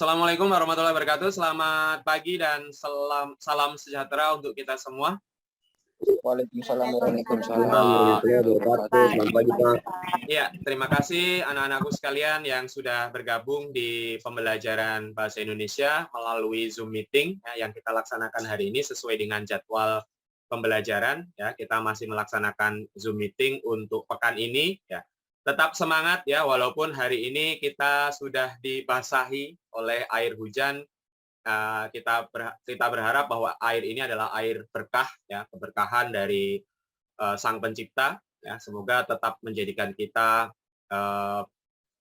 Assalamualaikum warahmatullahi wabarakatuh. Selamat pagi dan salam sejahtera untuk kita semua. Waalaikumsalam warahmatullahi wabarakatuh. Selamat pagi, Pak. Ya, terima kasih anak-anakku sekalian yang sudah bergabung di pembelajaran bahasa Indonesia melalui Zoom meeting yang kita laksanakan hari ini sesuai dengan jadwal pembelajaran. Ya, kita masih melaksanakan Zoom meeting untuk pekan ini. Ya, tetap semangat ya, walaupun hari ini kita sudah dibasahi oleh air hujan. Kita berharap bahwa air ini adalah air berkah, ya, keberkahan dari Sang Pencipta. Ya, semoga tetap menjadikan kita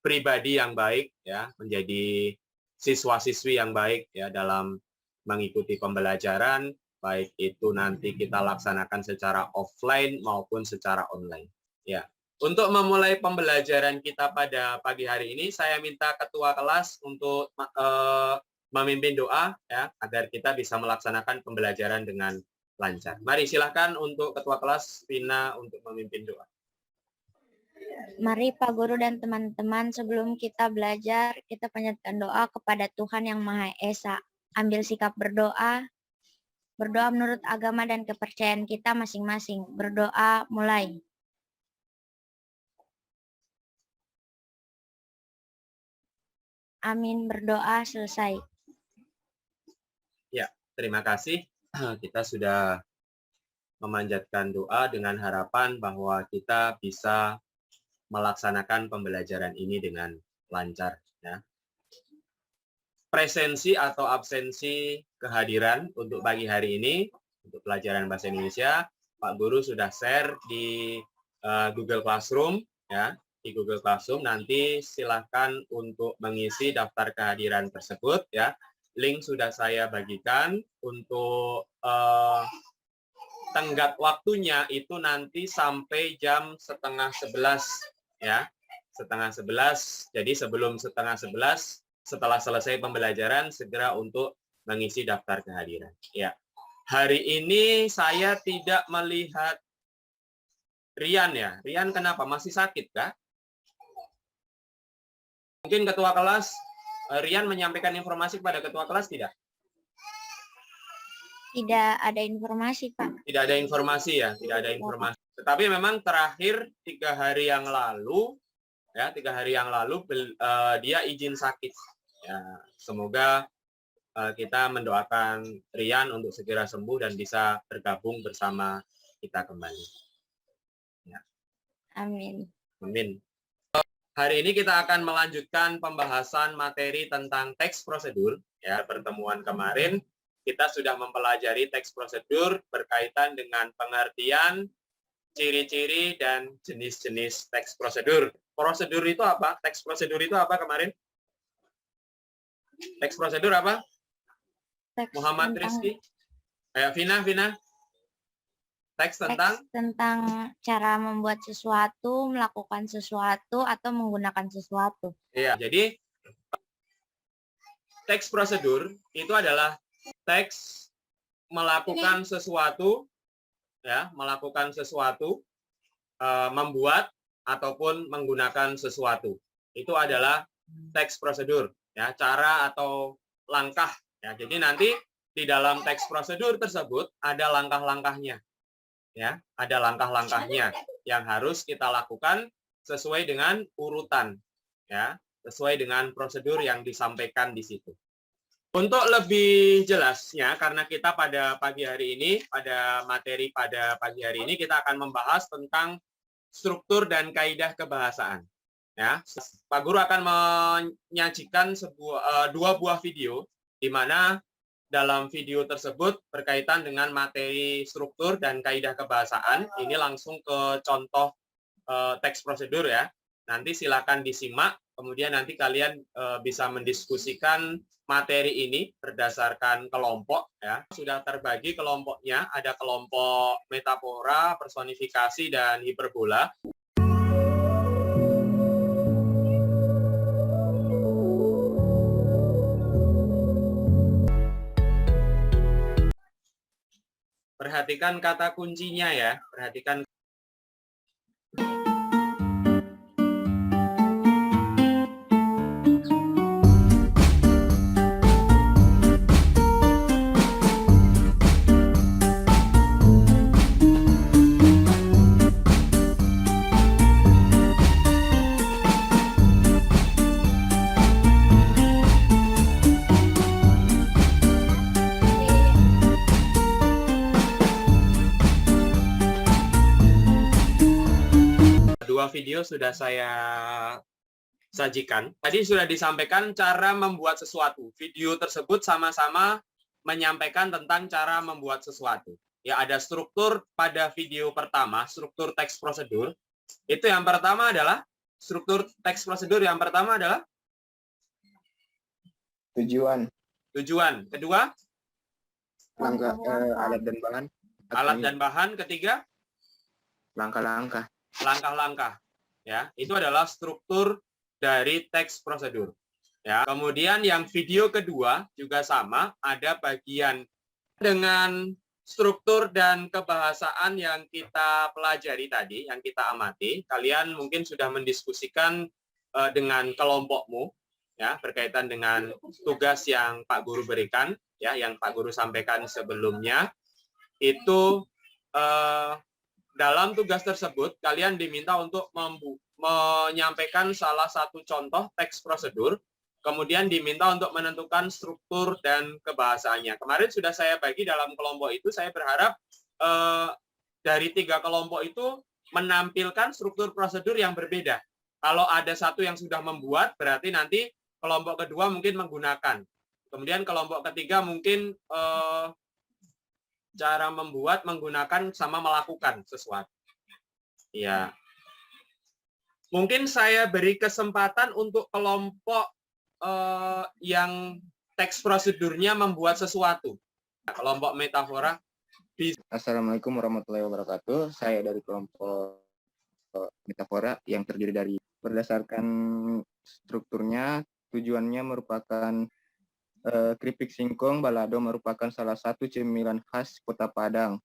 pribadi yang baik, ya, menjadi siswa-siswi yang baik ya dalam mengikuti pembelajaran, baik itu nanti kita laksanakan secara offline maupun secara online. Ya. Untuk memulai pembelajaran kita pada pagi hari ini, saya minta ketua kelas untuk memimpin doa ya agar kita bisa melaksanakan pembelajaran dengan lancar. Mari silakan untuk ketua kelas Vina untuk memimpin doa. Mari Pak Guru dan teman-teman, sebelum kita belajar, kita panjatkan doa kepada Tuhan Yang Maha Esa. Ambil sikap berdoa menurut agama dan kepercayaan kita masing-masing. Berdoa mulai. Amin, berdoa selesai. Ya, terima kasih. Kita sudah memanjatkan doa dengan harapan bahwa kita bisa melaksanakan pembelajaran ini dengan lancar. Ya. Presensi atau absensi kehadiran untuk pagi hari ini, untuk pelajaran Bahasa Indonesia, Pak Guru sudah share di Google Classroom. Ya. Di Google Classroom, nanti silakan untuk mengisi daftar kehadiran tersebut. Ya. Link sudah saya bagikan untuk tenggat waktunya itu nanti sampai jam 10:30 ya, 10:30. Jadi sebelum 10:30 setelah selesai pembelajaran segera untuk mengisi daftar kehadiran. Ya, hari ini saya tidak melihat Rian ya. Rian kenapa? Masih sakit kah? Mungkin ketua kelas Rian menyampaikan informasi kepada ketua kelas tidak? Tidak ada informasi, Pak. Tidak ada informasi ya, tidak ada informasi. Tetapi memang terakhir 3 hari yang lalu, ya 3 hari yang lalu dia izin sakit. Ya, semoga kita mendoakan Rian untuk segera sembuh dan bisa bergabung bersama kita kembali. Ya. Amin. Amin. Hari ini kita akan melanjutkan pembahasan materi tentang teks prosedur. Ya, pertemuan kemarin kita sudah mempelajari teks prosedur berkaitan dengan pengertian, ciri-ciri, dan jenis-jenis teks prosedur. Prosedur itu apa? Teks prosedur itu apa kemarin? Teks prosedur apa? Teks Muhammad Rizky? Vina? Teks tentang cara membuat sesuatu, melakukan sesuatu, atau menggunakan sesuatu. Iya, jadi teks prosedur itu adalah teks melakukan sesuatu, ya, melakukan sesuatu, membuat ataupun menggunakan sesuatu. Itu adalah teks prosedur, ya, cara atau langkah. Ya, jadi nanti di dalam teks prosedur tersebut ada langkah-langkahnya. Ya, ada langkah-langkahnya yang harus kita lakukan sesuai dengan urutan, ya, sesuai dengan prosedur yang disampaikan di situ. Untuk lebih jelasnya, karena kita pada pagi hari ini, pada materi pada pagi hari ini kita akan membahas tentang struktur dan kaidah kebahasaan. Ya, Pak Guru akan menyajikan dua buah video, di mana dalam video tersebut berkaitan dengan materi struktur dan kaidah kebahasaan. Ini langsung ke contoh teks prosedur ya. Nanti silakan disimak, kemudian nanti kalian bisa mendiskusikan materi ini berdasarkan kelompok ya. Sudah terbagi kelompoknya, ada kelompok metafora, personifikasi, dan hiperbola. Perhatikan kata kuncinya ya, perhatikan. 2 video sudah saya sajikan. Tadi sudah disampaikan cara membuat sesuatu. Video tersebut sama-sama menyampaikan tentang cara membuat sesuatu. Ya, ada struktur pada video pertama, struktur teks prosedur. Itu yang pertama adalah struktur teks prosedur yang pertama adalah Tujuan, tujuan. Kedua, langkah, alat dan bahan, alat dan bahan. Ketiga, langkah-langkah. langkah-langkah. Ya, itu adalah struktur dari teks prosedur. Ya, kemudian yang video kedua juga sama, ada bagian dengan struktur dan kebahasaan yang kita pelajari tadi, yang kita amati. Kalian mungkin sudah mendiskusikan dengan kelompokmu, ya, berkaitan dengan tugas yang Pak Guru berikan, ya, yang Pak Guru sampaikan sebelumnya. Itu dalam tugas tersebut kalian diminta untuk menyampaikan salah satu contoh teks prosedur, kemudian diminta untuk menentukan struktur dan kebahasaannya. Kemarin sudah saya bagi dalam kelompok itu, saya berharap dari 3 kelompok itu menampilkan struktur prosedur yang berbeda. Kalau ada satu yang sudah membuat, berarti nanti kelompok kedua mungkin menggunakan. Kemudian kelompok ketiga mungkin cara membuat, menggunakan, sama melakukan sesuatu. Ya. Mungkin saya beri kesempatan untuk kelompok yang teks prosedurnya membuat sesuatu. Nah, kelompok metafora. Assalamualaikum warahmatullahi wabarakatuh. Saya dari kelompok metafora yang terdiri dari berdasarkan strukturnya, tujuannya merupakan keripik singkong balado merupakan salah satu cemilan khas Kota Padang.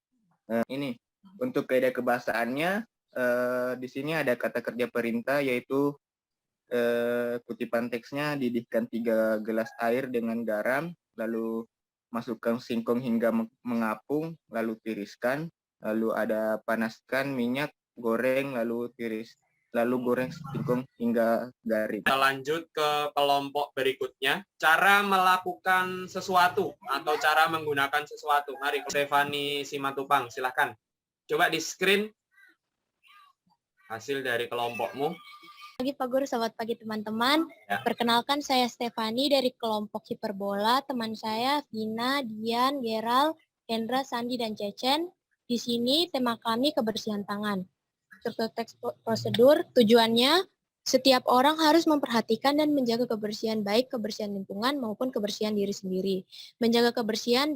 Ini untuk kaidah kebahasaannya, di sini ada kata kerja perintah, yaitu kutipan teksnya, didihkan 3 gelas air dengan garam, lalu masukkan singkong hingga mengapung, lalu tiriskan, lalu ada panaskan minyak, goreng, lalu goreng singkong hingga garing. Kita lanjut ke kelompok berikutnya, cara melakukan sesuatu atau cara menggunakan sesuatu. Mari, Stefani Simatupang, silakan. Coba di screen hasil dari kelompokmu. Pagi Pak Guru, selamat pagi teman-teman. Ya. Perkenalkan, saya Stefani dari kelompok Hiperbola. Teman saya Vina, Dian, Geral, Hendra, Sandi, dan Cecen. Di sini tema kami kebersihan tangan. Struktur teks prosedur, tujuannya setiap orang harus memperhatikan dan menjaga kebersihan, baik kebersihan lingkungan maupun kebersihan diri sendiri. Menjaga kebersihan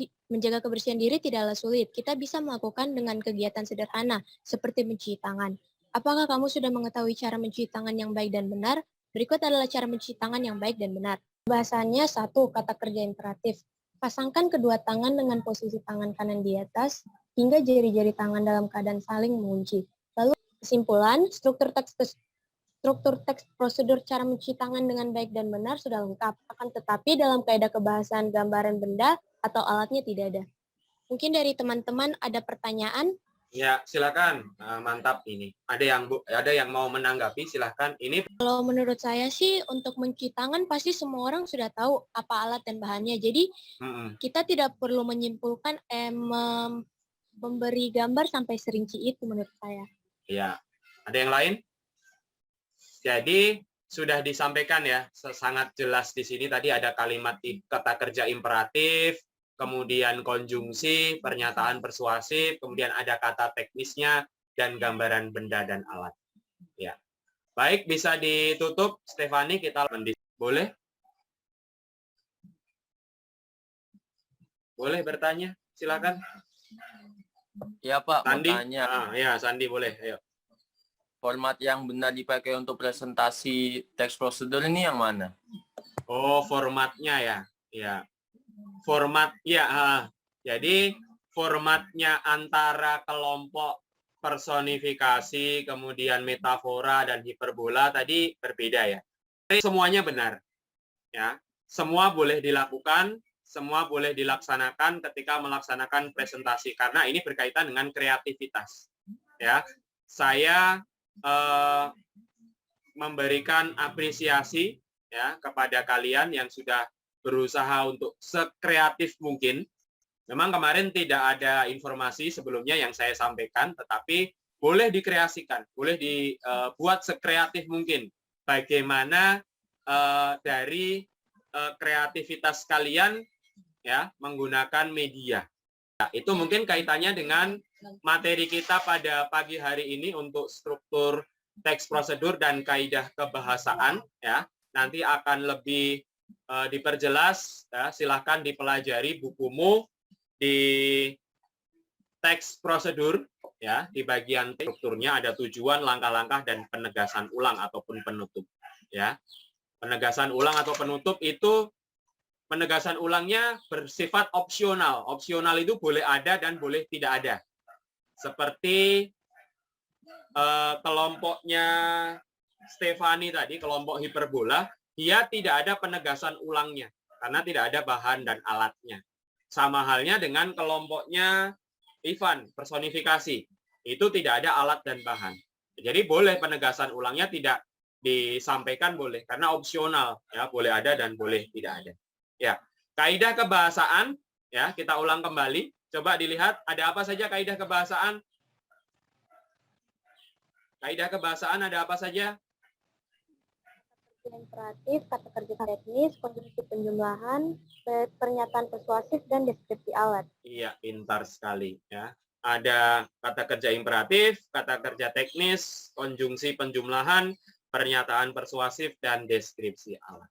diri tidaklah sulit. Kita bisa melakukan dengan kegiatan sederhana seperti mencuci tangan. Apakah kamu sudah mengetahui cara mencuci tangan yang baik dan benar? Berikut adalah cara mencuci tangan yang baik dan benar. Bahasanya 1, kata kerja imperatif. Pasangkan kedua tangan dengan posisi tangan kanan di atas hingga jari-jari tangan dalam keadaan saling mengunci. Lalu kesimpulan, struktur teks prosedur cara mencuci tangan dengan baik dan benar sudah lengkap. Akan tetapi dalam kaidah kebahasaan gambaran benda atau alatnya tidak ada. Mungkin dari teman-teman ada pertanyaan? Ya, silakan. Mantap ini. Ada yang mau menanggapi, silakan. Ini Kalau menurut saya sih untuk mencuci tangan pasti semua orang sudah tahu apa alat dan bahannya. Jadi kita tidak perlu menyimpulkan memberi gambar sampai serinci itu menurut saya. ya. Ada yang lain? Jadi sudah disampaikan ya, sangat jelas di sini tadi ada kalimat kata kerja imperatif, kemudian konjungsi, pernyataan persuasif, kemudian ada kata teknisnya, dan gambaran benda dan alat. Ya, baik, bisa ditutup, Stefani, kita boleh? Boleh bertanya, silakan. Ya Pak, mau Sandi, tanya. Ya Sandi boleh, ayo. Format yang benar dipakai untuk presentasi teks prosedur ini yang mana? Oh, formatnya ya, ya. Format, ya. Jadi formatnya antara kelompok personifikasi, kemudian metafora dan hiperbola tadi berbeda ya. Semuanya benar, ya. Semua boleh dilakukan, semua boleh dilaksanakan ketika melaksanakan presentasi karena ini berkaitan dengan kreativitas. Ya, saya memberikan apresiasi ya kepada kalian yang sudah berusaha untuk sekreatif mungkin. Memang kemarin tidak ada informasi sebelumnya yang saya sampaikan, tetapi boleh dikreasikan, boleh dibuat sekreatif mungkin. Bagaimana dari kreativitas kalian ya menggunakan media. Nah, itu mungkin kaitannya dengan materi kita pada pagi hari ini untuk struktur teks prosedur dan kaidah kebahasaan ya. Nanti akan lebih diperjelas ya, silahkan dipelajari bukumu di teks prosedur ya, di bagian strukturnya ada tujuan, langkah-langkah dan penegasan ulang ataupun penutup ya. Penegasan ulang atau penutup itu penegasan ulangnya bersifat opsional. Opsional itu boleh ada dan boleh tidak ada. Seperti kelompoknya Stefani tadi, kelompok hiperbola, dia tidak ada penegasan ulangnya karena tidak ada bahan dan alatnya. Sama halnya dengan kelompoknya Ivan, personifikasi. Itu tidak ada alat dan bahan. Jadi boleh penegasan ulangnya tidak disampaikan boleh karena opsional ya, boleh ada dan boleh tidak ada. Ya, kaidah kebahasaan ya, kita ulang kembali. Coba dilihat ada apa saja kaidah kebahasaan? Kaidah kebahasaan ada apa saja? Imperatif, kata kerja teknis, konjungsi penjumlahan, pernyataan persuasif, dan deskripsi alat. Iya, pintar sekali ya. Ada kata kerja imperatif, kata kerja teknis, konjungsi penjumlahan, pernyataan persuasif, dan deskripsi alat.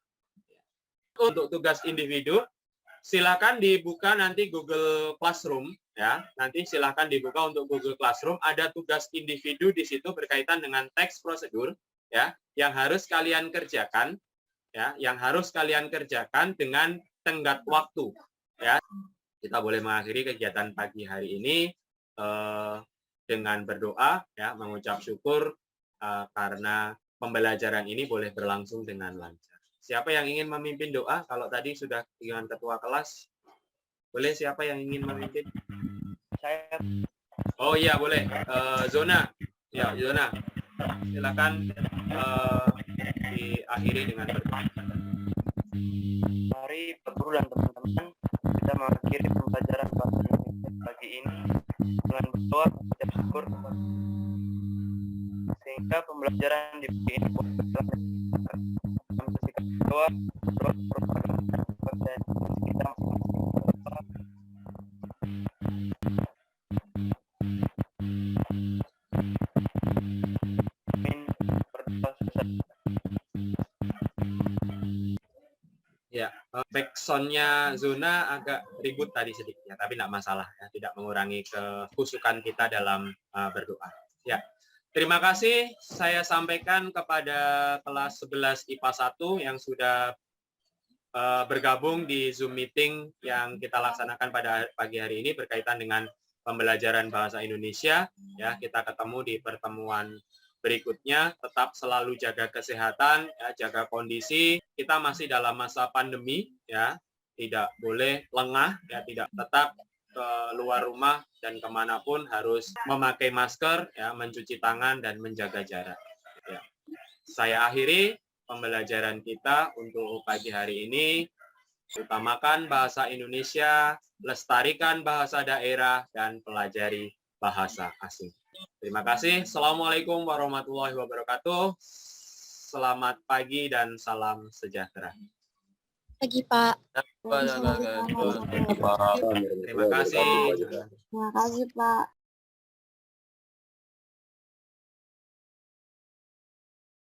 Untuk tugas individu, silakan dibuka nanti Google Classroom ya. Nanti silakan dibuka untuk Google Classroom. Ada tugas individu di situ berkaitan dengan teks prosedur ya, yang harus kalian kerjakan ya, yang harus kalian kerjakan dengan tenggat waktu ya. Kita boleh mengakhiri kegiatan pagi hari ini dengan berdoa ya, mengucap syukur karena pembelajaran ini boleh berlangsung dengan lancar. Siapa yang ingin memimpin doa? Kalau tadi sudah dengan ketua kelas, boleh siapa yang ingin memimpin? Saya. Oh iya boleh. Zona, ya Zona. Silakan diakhiri dengan berdoa. Mari Pak Guru dan teman-teman kita mengakhiri pembelajaran bahasa Indonesia pagi ini dengan berdoa dan syukur sehingga pembelajaran di pagi ini boleh berjalan doa dan kita Ya, backsound-nya Zona agak ribut tadi sedikit ya, tapi tidak masalah ya, tidak mengurangi kekhusyukan kita dalam berdoa. Ya, terima kasih saya sampaikan kepada kelas 11 IPA 1 yang sudah bergabung di Zoom meeting yang kita laksanakan pada pagi hari ini berkaitan dengan pembelajaran bahasa Indonesia. Ya, kita ketemu di pertemuan berikutnya. Tetap selalu jaga kesehatan, ya, jaga kondisi. Kita masih dalam masa pandemi, ya, tidak boleh lengah, ya, tidak tetap keluar rumah dan kemanapun harus memakai masker, ya, mencuci tangan dan menjaga jarak. Ya. Saya akhiri pembelajaran kita untuk pagi hari ini. Utamakan bahasa Indonesia, lestarikan bahasa daerah, dan pelajari bahasa asing. Terima kasih. Assalamualaikum warahmatullahi wabarakatuh. Selamat pagi dan salam sejahtera. Pagi, Pak. Terima kasih. Terima kasih, Pak.